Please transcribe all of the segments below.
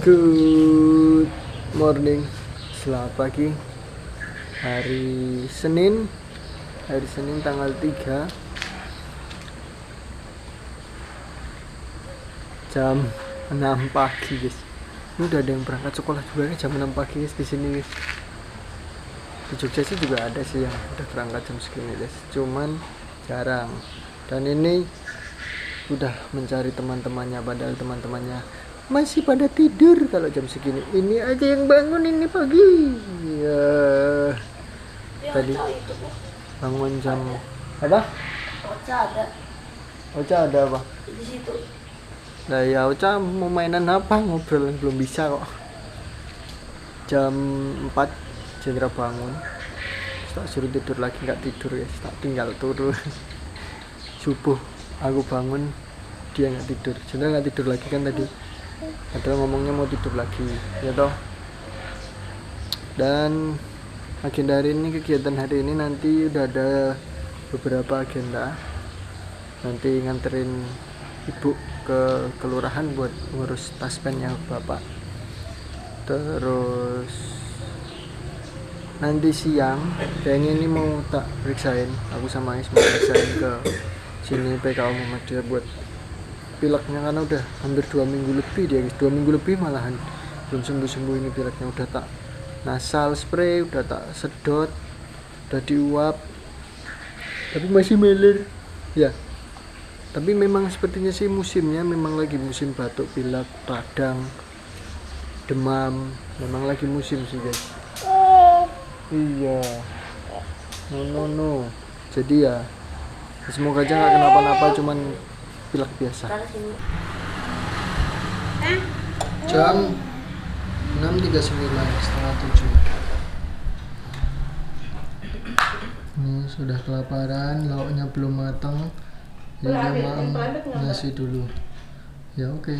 Good morning, selamat pagi. Hari Senin tanggal 3 jam 6 pagi guys. Ini udah ada yang berangkat sekolah juga jam 6 pagi guys di sini guys. Di Jogja sih juga ada sih yang udah berangkat jam segini guys, cuman jarang. Dan ini udah mencari teman-temannya, padahal teman-temannya masih pada tidur kalau jam segini. Ini aja yang bangun ini pagi ya. Tadi bangun jam apa? Ocha ada apa? Di situ. Nah ya Ocha mau mainan apa, ngobrol belum bisa kok. Jam 4 Cendra bangun, tak suruh tidur lagi, nggak tidur ya, tak tinggal turun. Subuh aku bangun, dia nggak tidur. Cendra nggak tidur lagi kan tadi, padahal ngomongnya mau tidur lagi ya toh. Dan agenda hari ini, kegiatan hari ini nanti udah ada beberapa agenda. Nanti nganterin ibu ke kelurahan buat ngurus taspennya bapak. Terus nanti siang kayaknya ini mau tak periksain, aku sama Is mau periksain ke sini PKU Muhammadiyah buat pileknya, karena udah hampir 2 minggu lebih dia guys, 2 minggu lebih malahan belum sembuh-sembuh ini pileknya. Udah tak nasal spray, udah tak sedot, udah diuap, tapi masih meler ya. Tapi memang sepertinya sih musimnya memang lagi musim batuk pilek, radang, demam, memang lagi musim sih guys. Iya, no. Jadi ya semoga aja nggak kenapa-napa, cuman pilek biasa. Jam 6.39, setengah 7. Ini sudah kelaparan, lauknya belum matang. Ya maam nasi dulu. Ya oke.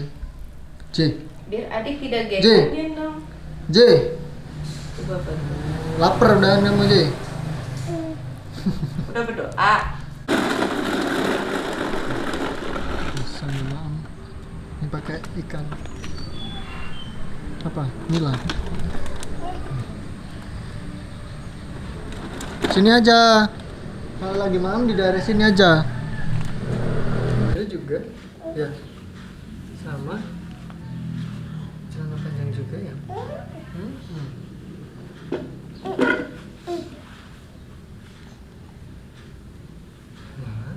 J. Biar adik tidak J. genggamin dong. J. Coba berdoa. Lapar udah kamu J. Udah berdoa. Sama maam. Ini pakai ikan. Apa? Nila. Sini aja. Kalau lagi malam di daerah sini aja. Ada juga. Ya. Sama. Celana panjang juga ya.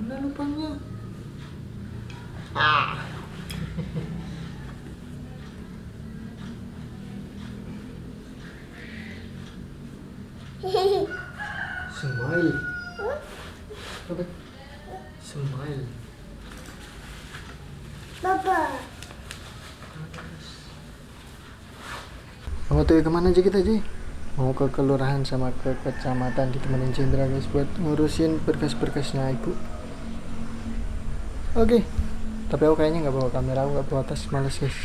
Mana lupanya? Smile. Apa? Smile. Papa. Mau tuh kemana aja kita Ji? Mau ke kelurahan sama ke kecamatan, ditemenin Cendra guys buat ngurusin berkas-berkasnya ibu. Oke. Tapi aku kayaknya nggak bawa kamera, aku nggak bawa tas, males guys.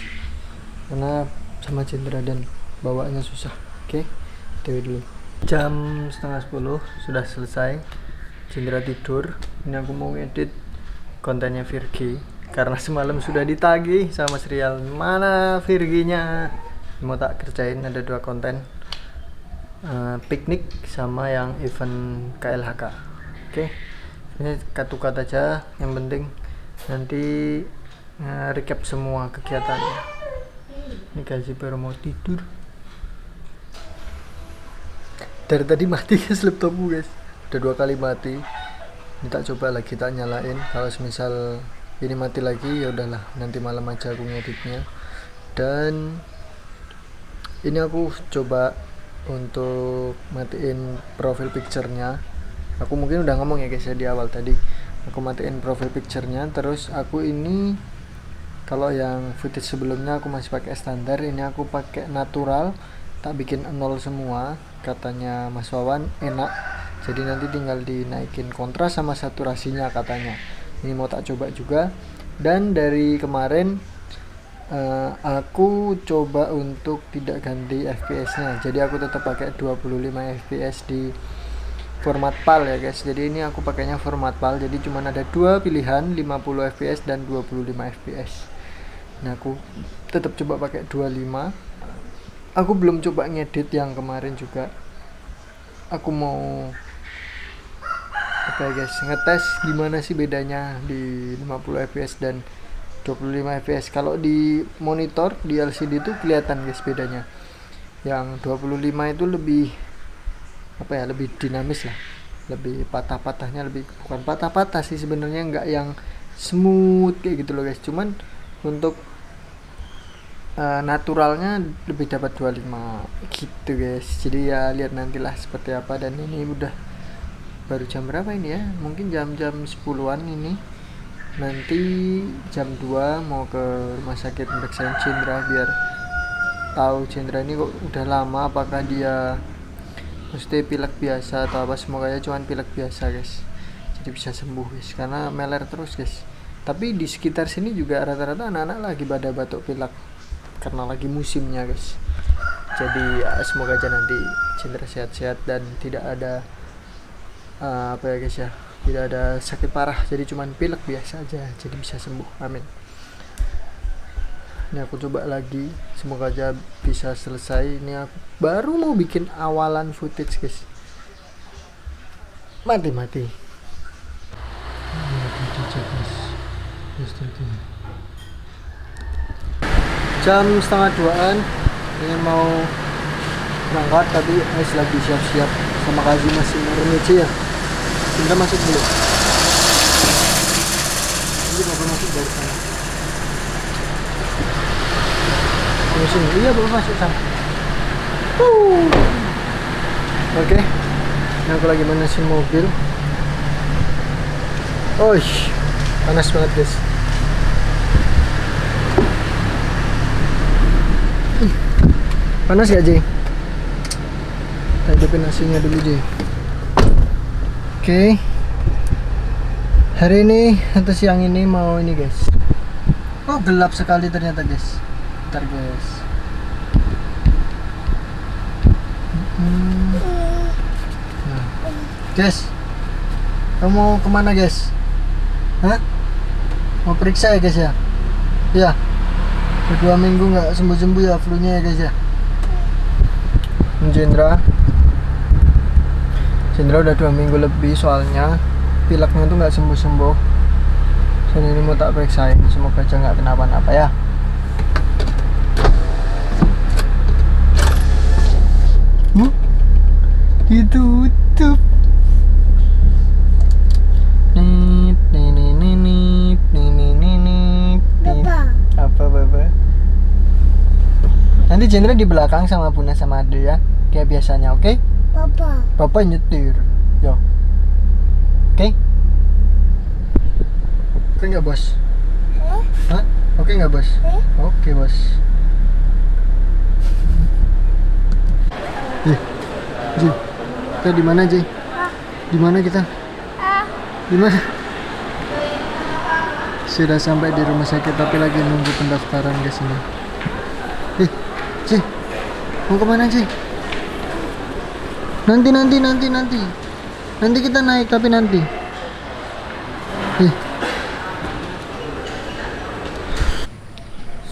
Karena sama Cendra dan bawaannya susah. Oke. Dewi dulu. Jam 9:30 sudah selesai. Cendra tidur. Ini aku mau edit kontennya Virgi karena semalam sudah ditagih sama serial. Mana Virginya? Mau tak kerjain, ada 2 konten, piknik sama yang event KLHK. Oke, ini cut aja, yang penting nanti recap semua kegiatannya. Ini kasih baru mau tidur. Dari tadi mati guys laptopku guys, udah 2 kali mati. Ini tak coba lagi, tak nyalain. Kalau misal ini mati lagi ya udahlah, nanti malam aja aku ngeditnya. Dan ini aku coba untuk matiin profile picture-nya. Aku mungkin udah ngomong ya guys ya di awal tadi. Aku matiin profile picture-nya, terus aku ini kalau yang footage sebelumnya aku masih pakai standar, ini aku pakai natural, tak bikin 0 semua. Katanya Mas Wawan enak. Jadi nanti tinggal dinaikin kontras sama saturasinya katanya. Ini mau tak coba juga. Dan dari kemarin aku coba untuk tidak ganti FPS-nya, jadi aku tetap pakai 25 fps di format PAL ya guys. Jadi ini aku pakainya format PAL, jadi cuma ada 2 pilihan, 50 fps dan 25 fps. Nah aku tetap coba pakai 25. Aku belum coba ngedit yang kemarin juga. Aku mau apa ya guys, ngetes gimana sih bedanya di 50 fps dan 25 fps. Kalau di monitor di LCD itu kelihatan guys bedanya. Yang 25 itu lebih apa ya, lebih dinamis lah, lebih patah-patahnya, lebih bukan patah-patah sih sebenarnya, nggak yang smooth kayak gitu loh guys. Cuman untuk naturalnya lebih dapat 25 gitu guys. Jadi ya lihat nantilah seperti apa. Dan ini udah baru jam berapa ini ya, mungkin jam-jam 10-an ini. Nanti jam 2 mau ke rumah sakit meriksain Cindra biar tahu Cindra ini kok udah lama, apakah dia mesti pilek biasa atau apa. Semoga ya cuman pilek biasa guys, jadi bisa sembuh guys, karena meler terus guys. Tapi di sekitar sini juga rata-rata anak-anak lagi pada batuk pilek karena lagi musimnya guys. Jadi ya, semoga aja nanti Cindra sehat-sehat dan tidak ada apa ya guys ya, tidak ada sakit parah, jadi cuman pilek biasa aja, jadi bisa sembuh, amin. Ini aku coba lagi, semoga aja bisa selesai. Ini aku baru mau bikin awalan footage guys, mati jam setengah 2-an ini mau berangkat, tapi Ais lagi siap-siap sama Kazi masih meremeci ya. Kita masuk dulu, nanti bapak masuk dari sana. Sini. Iya bapak masuk sana. Oke. Nah aku lagi manasin mobil. Panas banget guys. Panas ya Jay? Kita hidupin nasinya dulu Jay. Oke. Hari ini atau siang ini mau ini guys. Oh gelap sekali ternyata guys. Bentar guys. Nah. Guys, kamu mau kemana guys? Hah? Mau periksa ya guys ya? Iya. Udah 2 minggu nggak sembuh-sembuh ya flu-nya ya guys ya. Cindra udah 2 minggu lebih, soalnya pileknya tuh nggak sembuh-sembuh. Dan ini mau tak periksain, semoga aja nggak kenapa-napa ya. Ditutup. Apa Baba? Nanti Cindra di belakang sama Bunda sama Ade ya, kayak biasanya, oke? Papa nyetir, yo. Oke? Oke nggak bos? Hah? Oke nggak bos? Oke bos. Ji, kita di mana Ji? Di mana kita? Di mana? Sudah sampai di rumah sakit, tapi lagi nunggu pendaftaran guys ini. Ji, mau kemana Ji? Nanti kita naik, tapi nanti.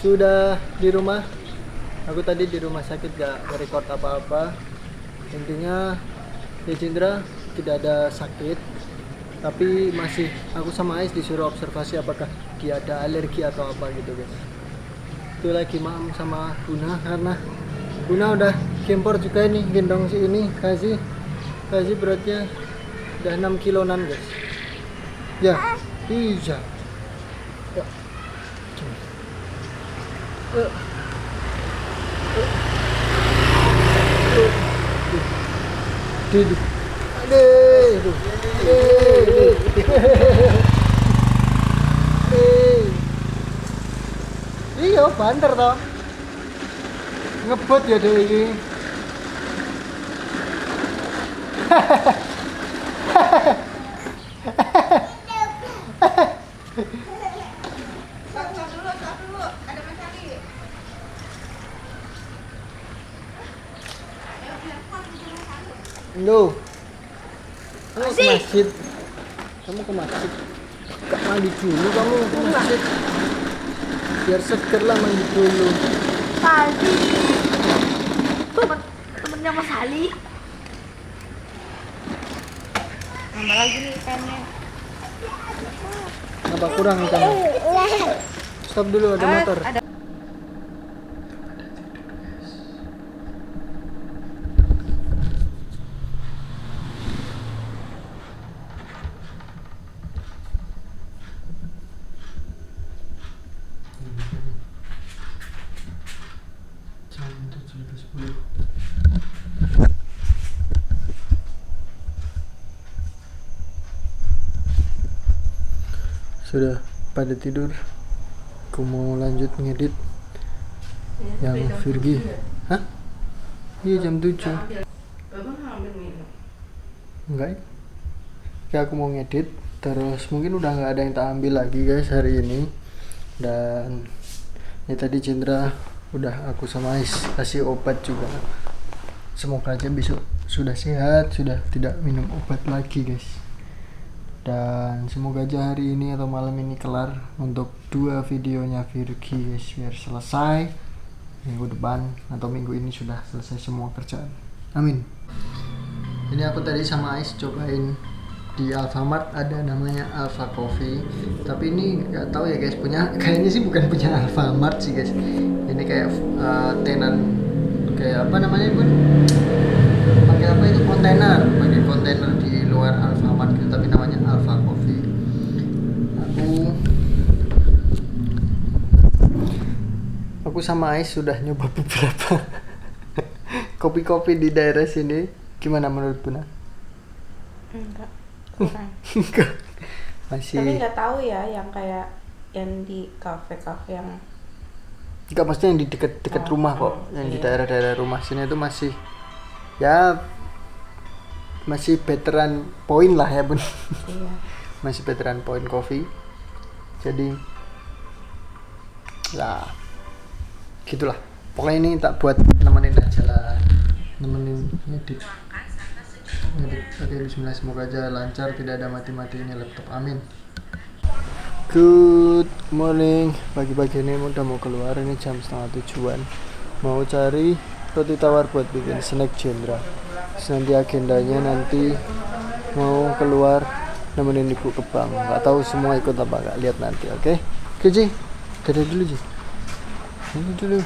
Sudah di rumah. Aku tadi di rumah sakit gak nge-record apa-apa. Intinya ya Cindra tidak ada sakit, tapi masih aku sama Ais disuruh observasi apakah dia ada alergi atau apa gitu guys. Itu lagi Mam sama Buna, karena Buna udah gempor juga ini, gendong si ini Kazi beratnya udah 6 kiloan guys ya. Iya ya. Iya banter toh, ngebut ya deh ini. Lo, kamu ke masjid? Gak mandi dulu kamu ke masjid? biar seger lah mandi dulu. Tadi temennya Mas Ali. Nambah lagi nih ikannya. Apa kurang ikannya? Stop dulu, ada motor. Ada. Jam 17.10. Sudah pada tidur. Aku mau lanjut ngedit yang Virgi. Hah? Iya jam 7. Abang ambil minum. Enggak. Ya aku mau ngedit. Terus mungkin udah nggak ada yang tak ambil lagi guys hari ini. Dan ya tadi Cindra udah aku sama Ais kasih obat juga. Semoga aja besok sudah sehat, sudah tidak minum obat lagi guys. Dan semoga aja hari ini atau malam ini kelar untuk 2 videonya Virgi guys, biar selesai minggu depan atau minggu ini sudah selesai semua kerjaan. Amin. Ini aku tadi sama Ais cobain di Alfamart, ada namanya Alpha Coffee, tapi ini nggak tahu ya guys, punya kayaknya sih bukan punya Alfamart sih guys. Ini kayak tenan, kayak apa namanya pun, pakai apa itu, pakai kontainer di luar Alfamart gitu, tapi namanya Alpha Coffee. Aku sama Ais sudah nyoba beberapa kopi-kopi di daerah sini. Gimana menurut Buna? Enggak. Kurang. Enggak. Masih. Tapi nggak tahu ya yang kayak yang di kafe-kafe yang Enggak, maksudnya yang di dekat rumah kok, yang di iya. daerah-daerah rumah sini itu masih ya masih veteran point lah ya Bun. iya. Masih veteran point coffee. Jadi ya gitulah. Pokoknya ini tak buat nemenin aja lah. Nemenin ngedit. Oke, bismillah, semoga aja lancar, tidak ada mati-matinya laptop, amin. Good morning, pagi-pagi ini udah mau keluar, ini jam 6:30-an. Mau cari roti tawar buat bikin snack Cindra. Terus nanti agendanya nanti mau keluar nemenin ibu ke bank. Gak tahu semua ikut apa gak, lihat nanti, oke? Oke Ji, dadah dulu Ji. Ini dulu.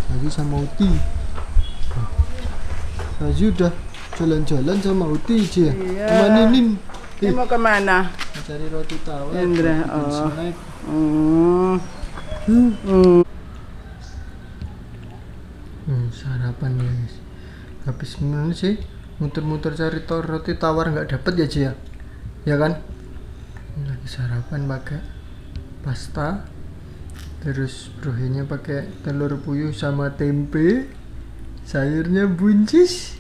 Lagi sama Uti. Lagi udah jalan-jalan sama Uti Ji ya. Iya. Sama Ninin. Ini mau kemana? Mau cari roti tawar. Cindra, bikin oh. snack. Sarapan guys. Habis gimana sih? Muter-muter cari roti tawar nggak dapet ya Ji ya? Ya kan? Ini lagi sarapan pakai pasta. Terus brohenya pakai telur puyuh sama tempe. Sayurnya buncis.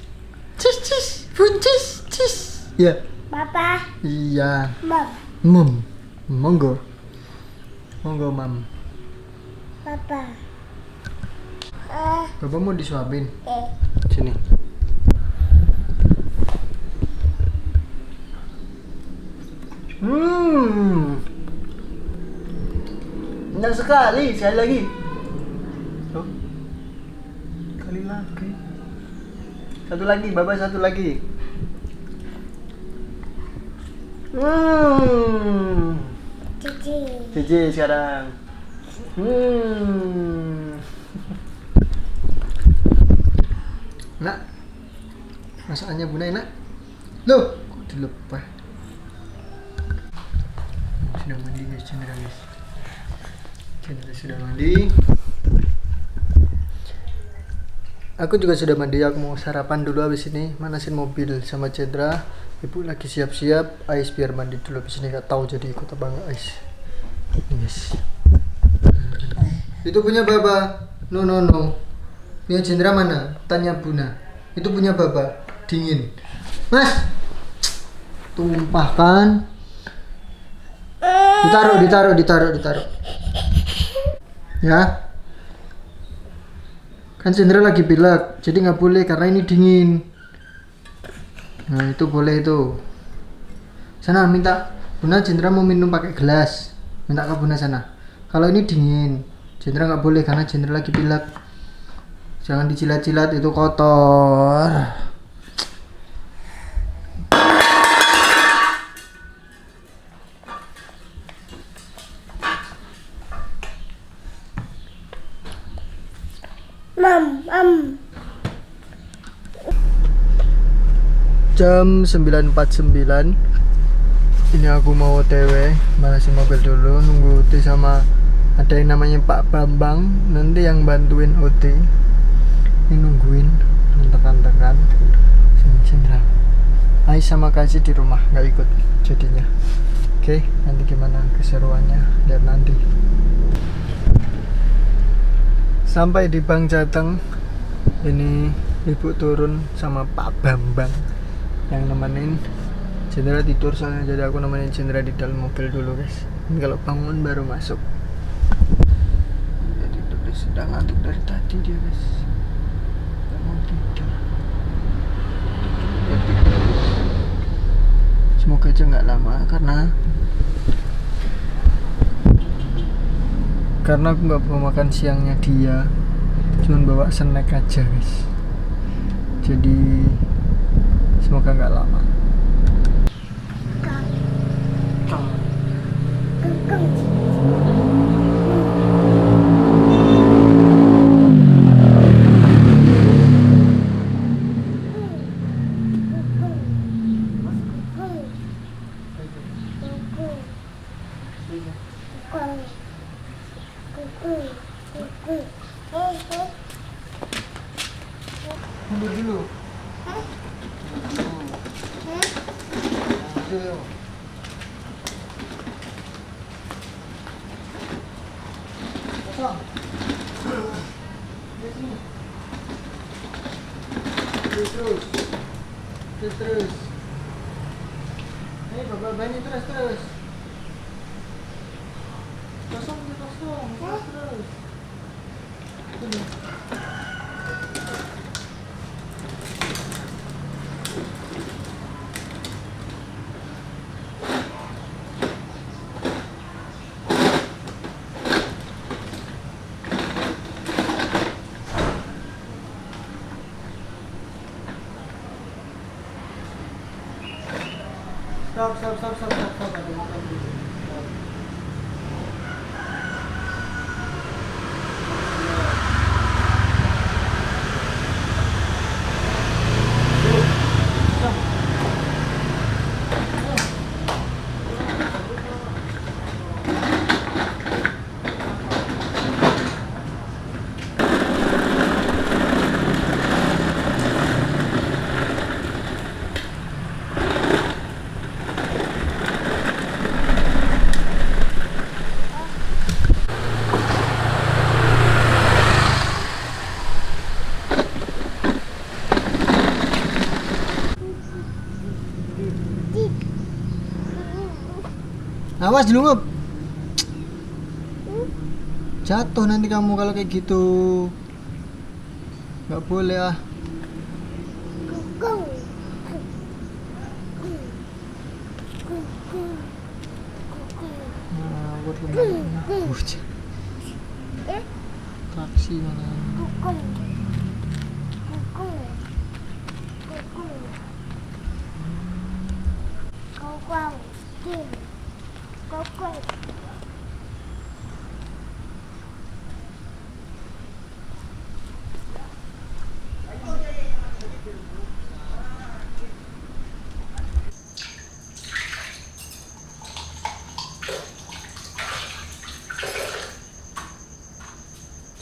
Cis, buncis, cis. Ya. Papa, Iya. Mom, Monggo. Monggo, Mam. Papa. Bapak mau disuapin? Sini. Enak sekali lagi. Tuh. Sekali lagi. Satu lagi, Bapak satu lagi. Cici sekarang. Nak, masakannya Bunda enak? Loh, kok dilepas? Sudah mandi guys, Cindra guys. Cindra sudah mandi. Aku juga sudah mandi, aku mau sarapan dulu habis ini, manasin mobil sama Cindra. Ibu lagi siap-siap, Ais biar mandi dulu habis ini, gak tahu jadi ikut apa enggak Ais. Yes. Itu punya Baba. No. Punya Cindra mana? Tanya Buna. Itu punya Baba. Dingin. Mas. Tumpahkan. Ditaruh. Ya. Kan Cindra lagi pilek, jadi nggak boleh karena ini dingin. Nah itu boleh itu. Sana minta. Buna, Cindra mau minum pakai gelas. Minta ke Buna sana. Kalau ini dingin, Jendra nggak boleh karena Jendra lagi pilek. Jangan dicilat-cilat, itu kotor. Jam 9.49. Ini aku mau OTW, manasin mobil dulu, nunggu OT sama ada yang namanya Pak Bambang, nanti yang bantuin OT. Ini nungguin, tekan-tekan. Sini. Ais sama Kasih di rumah, nggak ikut jadinya. Oke, nanti gimana keseruannya, lihat nanti. Sampai di Bank Jateng, ini ibu turun sama Pak Bambang yang nemenin. Jendra tidur soalnya, jadi aku nemenin Jendra di dalam mobil dulu guys. Ini kalau bangun baru masuk. Dia tidur, dia sudah ngantuk dari tadi dia guys. Gak mau tidur. Semoga aja nggak lama karena aku nggak bawa makan siangnya dia, cuman bawa snack aja guys. Jadi semoga nggak lama. Mundur dulu. Kosong. Terus. Bapak bani terus. Kosong. Terus. Stop. Awas dilungup. Jatuh nanti kamu kalau kayak gitu. Nggak boleh ah. Nah, buat kemana? Taksi mana?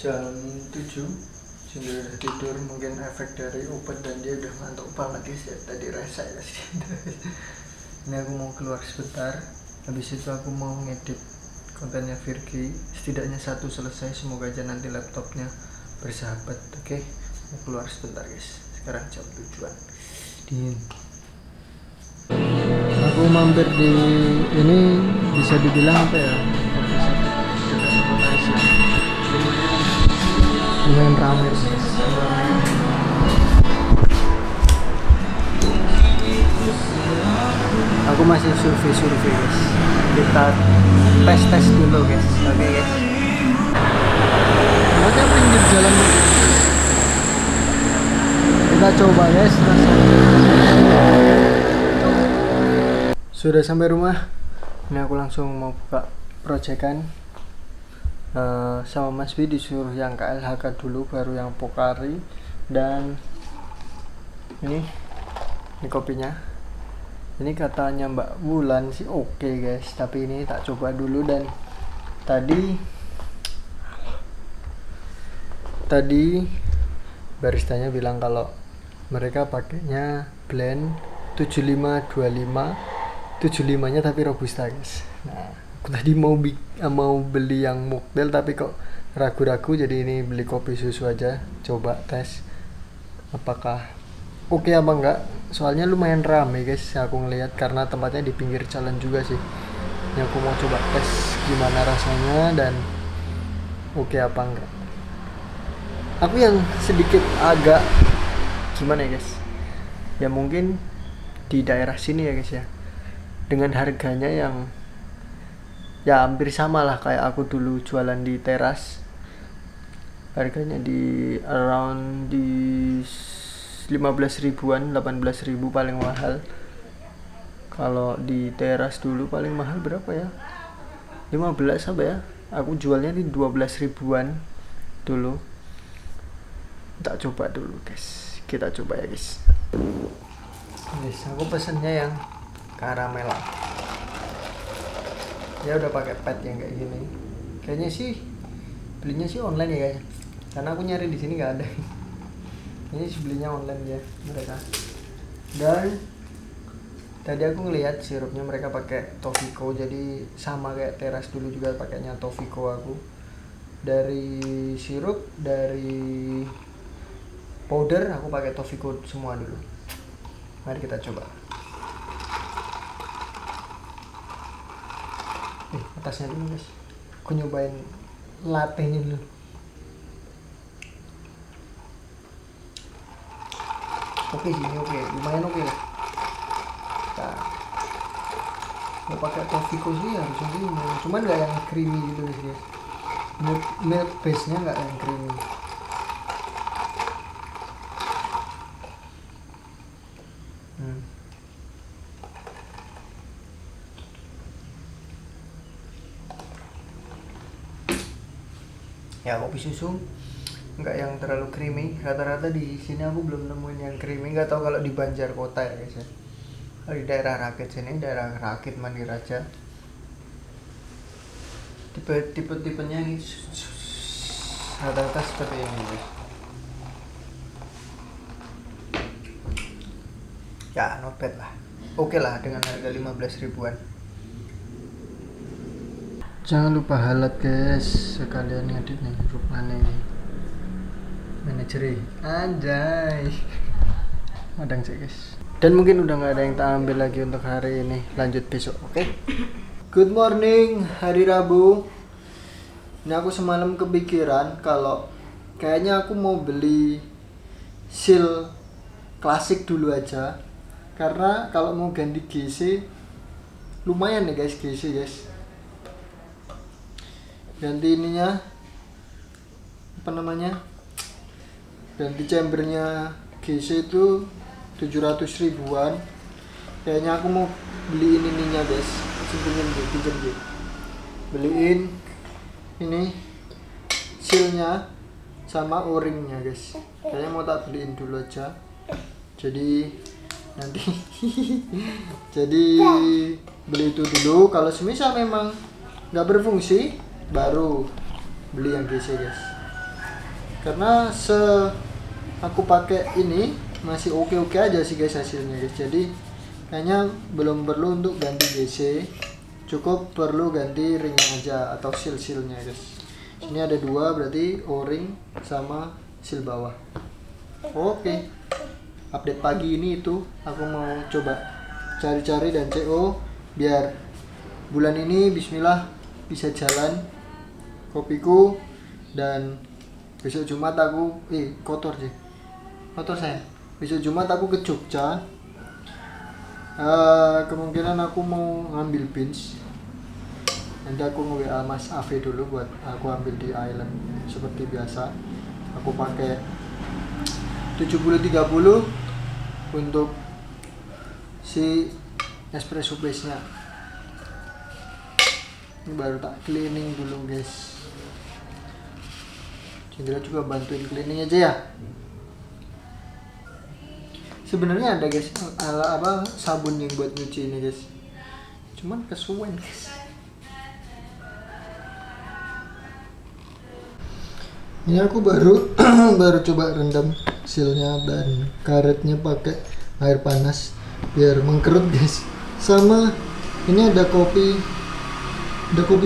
Jam 7 Jendra udah tidur, mungkin efek dari obat dan dia udah ngantuk banget guys ya, tadi rese guys. Ini aku mau keluar sebentar, habis itu aku mau ngedit kontennya Virgi, setidaknya satu selesai, semoga aja nanti laptopnya bersahabat. Oke, mau keluar sebentar guys, sekarang jam 7-an dingin. Aku mampir di ini, bisa dibilang apa ya, lumayan ramai guys. Aku masih survei guys, jadi kita tes dulu guys. Oke guys. Pokoknya pinggir jalan dulu. Kita coba guys rasanya. Sudah sampai rumah. Ini aku langsung mau buka proyekan. Sama Mas B disuruh yang KLHK dulu, baru yang Pocari. Dan ini kopinya. Ini katanya Mbak Wulan sih oke guys, tapi ini tak coba dulu. Dan tadi baristanya bilang kalau mereka pakainya blend 7525, 75 nya tapi robusta guys. Nah, aku tadi mau beli yang mocktail tapi kok ragu-ragu, jadi ini beli kopi susu aja, coba tes apakah oke apa enggak. Soalnya lumayan rame guys, aku ngelihat karena tempatnya di pinggir jalan juga sih. Ini aku mau coba tes gimana rasanya dan oke apa enggak. Aku yang sedikit agak gimana ya guys, ya mungkin di daerah sini ya guys ya, dengan harganya yang ya hampir sama lah kayak aku dulu jualan di teras. Harganya di around di 15 ribuan, 18 ribu paling mahal. Kalau di teras dulu paling mahal berapa ya? 15 apa ya? Aku jualnya di 12 ribuan dulu. Tak coba dulu guys. Kita coba ya guys. Guys, aku pesennya yang karamel. Ya udah pakai pad yang kayak gini. Kayaknya sih belinya sih online ya guys. Karena aku nyari di sini nggak ada. Ini belinya online ya mereka. Dan tadi aku ngelihat sirupnya mereka pakai Tofiko, jadi sama kayak teras dulu juga pakainya Tofiko aku. Dari sirup, dari powder aku pakai Tofiko semua dulu. Mari kita coba. Atasnya dulu guys. Aku nyobain latte-nya dulu. Oke sih, ini oke, lumayan oke lah. Nah, mau pakai Tofiko sih harusnya sih, cuman nggak yang creamy gitu guys. Milk base nya nggak yang creamy. Ya kopi susu nggak yang terlalu creamy. Rata-rata di sini aku belum nemuin yang creamy. Nggak tahu kalau di Banjarkota ya guys ya. Kalau di daerah Rakit sini, daerah Rakit Mandiraja, tipenya ini rata-rata seperti ini guys. Ya not bad lah, oke lah dengan harga 15 ribuan. Jangan lupa halat guys, sekalian ngedit nih rupanya ini manajer anjay madang sih guys. Dan mungkin udah nggak ada yang tak ambil lagi untuk hari ini, lanjut besok. Oke. Good morning, hari Rabu. Ini aku semalam kepikiran kalau kayaknya aku mau beli seal klasik dulu aja, karena kalau mau ganti GC lumayan nih guys, GC guys. Ganti ininya apa namanya, ganti chambernya GC itu 700 ribuan. Kayaknya aku mau beliin ininya guys, pinjem gitu. Beliin ini sealnya sama o-ringnya guys. Kayaknya mau tak beliin dulu aja. Jadi nanti jadi beli itu dulu. Kalau semisal memang nggak berfungsi baru beli yang GC guys. Karena aku pakai ini masih oke aja sih guys hasilnya guys. Jadi kayaknya belum perlu untuk ganti GC, cukup perlu ganti ringnya aja atau seal-sealnya guys. Ini ada dua, berarti o-ring sama seal bawah. Oke. Update pagi ini itu aku mau coba cari-cari dan CO biar bulan ini bismillah bisa jalan kopiku. Dan besok Jumat aku kotor saya. Besok Jumat aku ke Jogja. Kemungkinan aku mau ngambil beans Nanti aku nge-WA Mas Afi dulu buat aku ambil di island seperti biasa. Aku pakai 70-30 untuk si espresso base nya. Ini baru tak cleaning dulu guys. Cindra juga bantuin cleaning aja ya. Sebenarnya ada guys sabun yang buat nyuci ini guys. Cuman kesuwen guys. Ini aku baru baru coba rendam sealnya dan karetnya pakai air panas biar mengkerut guys. Sama ini ada kopi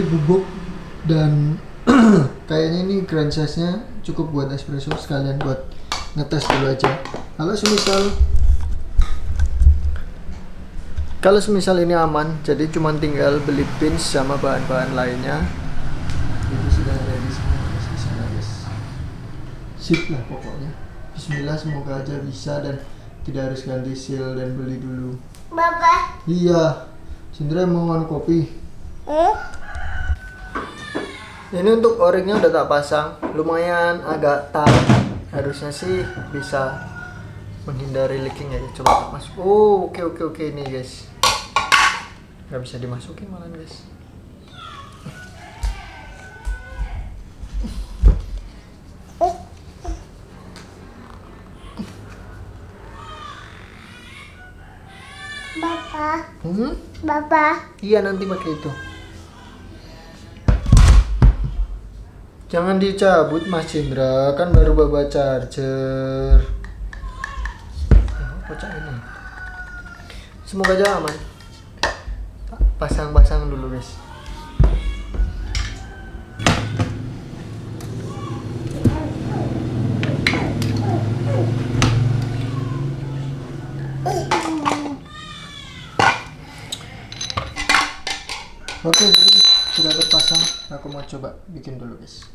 bubuk dan kayaknya ini grand size nya cukup buat espresso, sekalian buat ngetes dulu aja. Kalau semisal ini aman, jadi cuma tinggal beli pins sama bahan-bahan lainnya. Jadi sudah ada di sana guys. Sip lah pokoknya. Bismillah, semoga aja bisa dan tidak harus ganti seal dan beli dulu. Bapak. Iya. Sindra mau kopi. Ini untuk o-ringnya udah tak pasang, lumayan agak tight. Harusnya sih bisa menghindari leaking ya. Coba masuk. Oh, oke ini guys. Nggak bisa dimasukin malah guys. Bapak. Hmm? Bapak. Iya, nanti pakai itu. Jangan dicabut Mas Cindra, kan baru bawa charger. Kocak ini. Semoga aja aman. Pasang dulu guys. Oke, jadi sudah terpasang. Aku mau coba bikin dulu guys.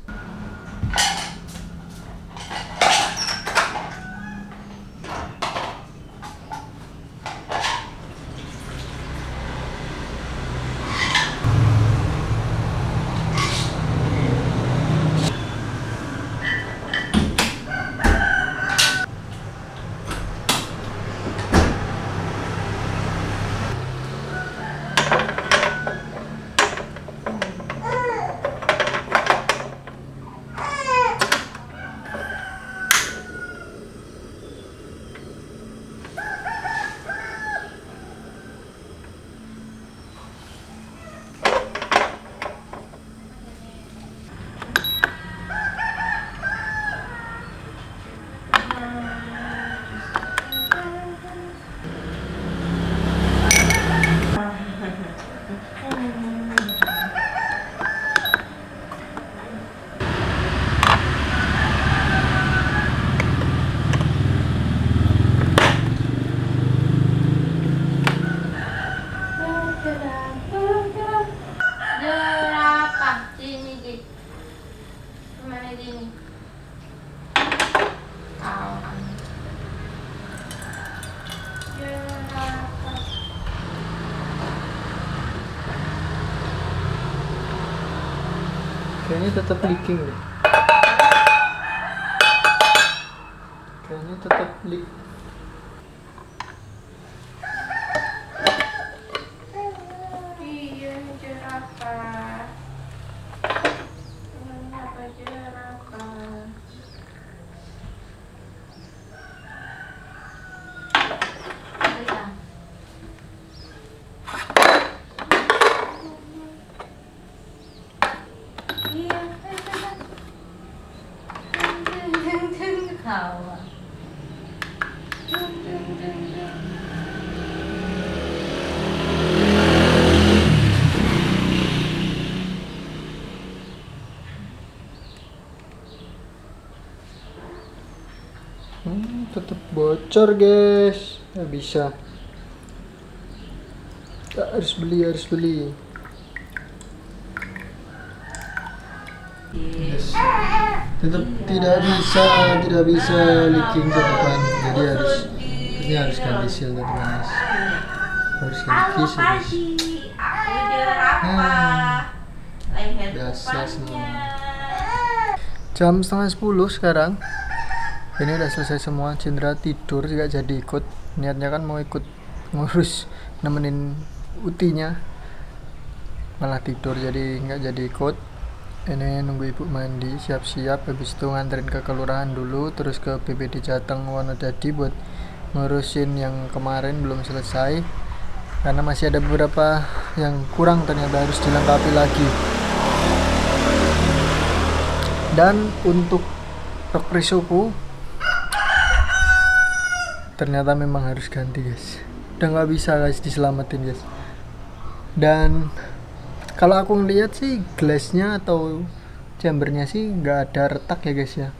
Kayaknya tetap leaking deh. Kayaknya tetap leak. Iya, jerapah. Kenapa jerapah? Iya, ketawa. Tetap bocor guys. Nggak bisa. Harus beli. Yes. Tetap tidak bisa leaking ke depan. Jadi harus ganti seal teman-teman. Harus ganti seal. Aku jerapah. Biasa semua. Jam 9:30 sekarang. Ini udah selesai semua. Cindra tidur juga jadi ikut. Niatnya kan mau ikut ngurus nemenin utinya, malah tidur jadi nggak jadi ikut. Ini nunggu ibu mandi siap-siap, habis itu nganterin ke kelurahan dulu, terus ke BPD Jateng Wonodadi buat ngurusin yang kemarin belum selesai karena masih ada beberapa yang kurang, ternyata harus dilengkapi lagi. Dan untuk rok risoku ternyata memang harus ganti guys, udah nggak bisa guys diselamatin guys. Dan kalau aku ngeliat sih glassnya atau chambernya sih nggak ada retak ya guys ya,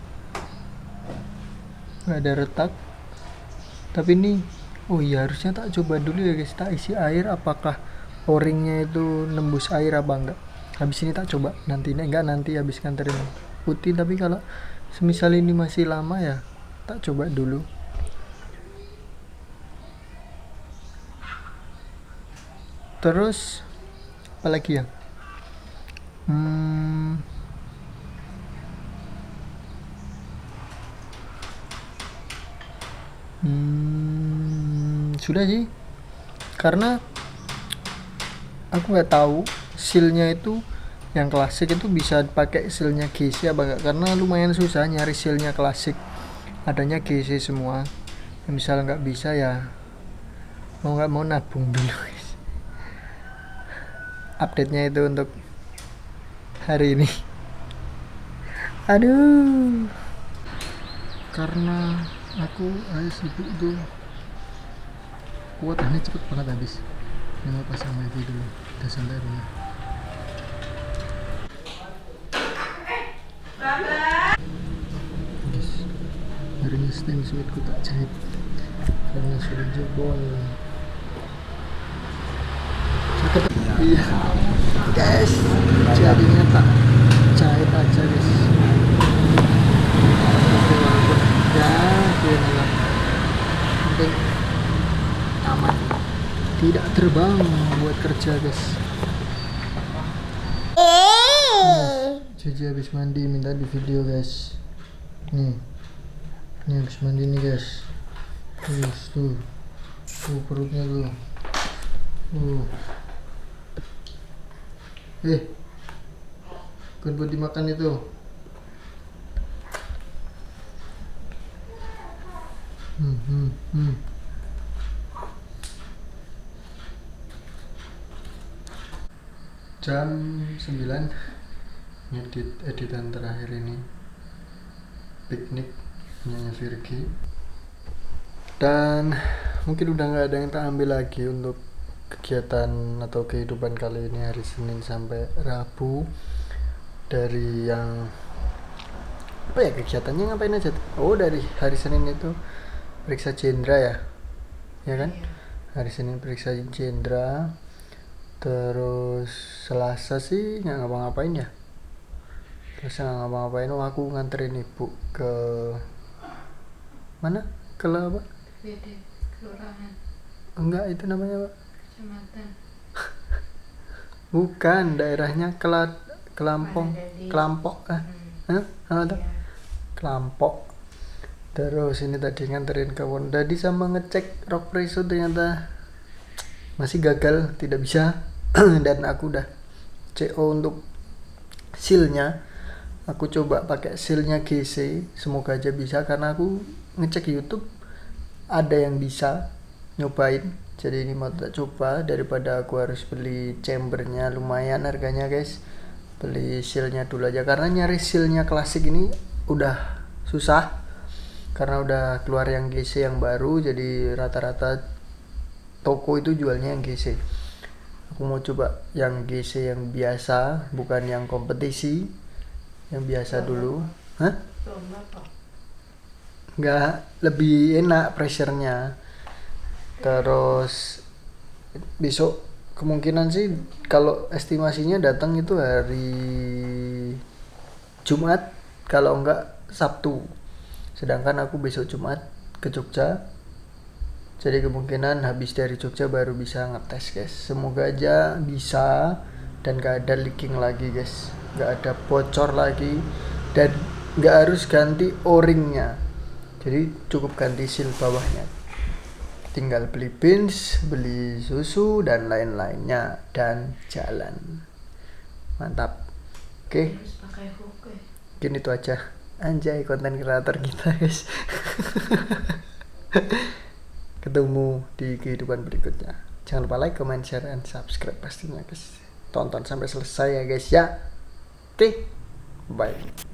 nggak ada retak. Tapi ini oh iya harusnya tak coba dulu ya guys, tak isi air apakah o-ringnya itu nembus air apa enggak. Habis ini tak coba, nanti enggak, nanti habis nganterin putih. Tapi kalau semisal ini masih lama ya tak coba dulu. Terus apa lagi ya? Sudah sih, karena aku nggak tahu sealnya itu yang klasik itu bisa pakai sealnya GC apa enggak, karena lumayan susah nyari sealnya klasik, adanya GC semua. Misalnya nggak bisa ya mau nggak mau nabung dulu guys. Update-nya itu untuk hari ini. Aduh, karena aku sibuk tuh, kuotannya cepet banget habis. Ini mau pasang lagi dulu, udah santai dulu. Guys, hari ini stem suitku tak jahit karena sudah jebol. Iya guys, jadinya tak jahit aja guys. Oke, walaupun ya gimana, penting aman, tidak terbang buat kerja guys. Cici habis mandi minta di video guys. Nih habis mandi nih guys. Tuh perutnya tuh. Bukan buat dimakan itu. Jam 9 ngedit editan terakhir ini, piknik punya Virgi. Dan mungkin udah nggak ada yang tak ambil lagi untuk kegiatan atau kehidupan kali ini, hari Senin sampai Rabu. Dari yang apa ya, kegiatannya ngapain aja? Oh, dari hari Senin itu periksa Cendra ya kan? Hari Senin periksa Cendra, terus Selasa sih nggak ngapa-ngapain ya. Aku nganterin ibu ke mana? Ke apa? Kelurahan. Enggak, itu namanya apa? Kecamatan. Bukan, daerahnya Kelampok. Kelampok. Terus ini tadi nganterin ke Wonodadi sama ngecek rok preso, ternyata masih gagal, tidak bisa. Dan aku udah CO untuk sealnya. Aku coba pakai sealnya GC, semoga aja bisa, karena aku ngecek YouTube ada yang bisa nyobain. Jadi ini mau tak coba, daripada aku harus beli chambernya, lumayan harganya guys. Beli sealnya dulu aja, karena nyari sealnya klasik ini udah susah karena udah keluar yang GC yang baru. Jadi rata-rata toko itu jualnya yang GC. Aku mau coba yang GC yang biasa, bukan yang kompetisi, yang biasa dulu. Nggak lebih enak pressure-nya. Terus besok kemungkinan sih kalau estimasinya datang itu hari Jumat, kalau enggak Sabtu. Sedangkan aku besok Jumat ke Jogja, jadi kemungkinan habis dari Jogja baru bisa ngetes guys. Semoga aja bisa, dan gak ada leaking lagi guys, gak ada bocor lagi, dan gak harus ganti o-ringnya, jadi cukup ganti seal bawahnya, tinggal beli beans, beli susu dan lain-lainnya dan jalan. Mantap. Oke, Harus pakai hook ya. mungkin itu aja, anjay konten kreator kita guys. Ketemu di kehidupan berikutnya. Jangan lupa like, comment, share, and subscribe pastinya guys. Tonton sampai selesai ya guys ya. Oke, bye.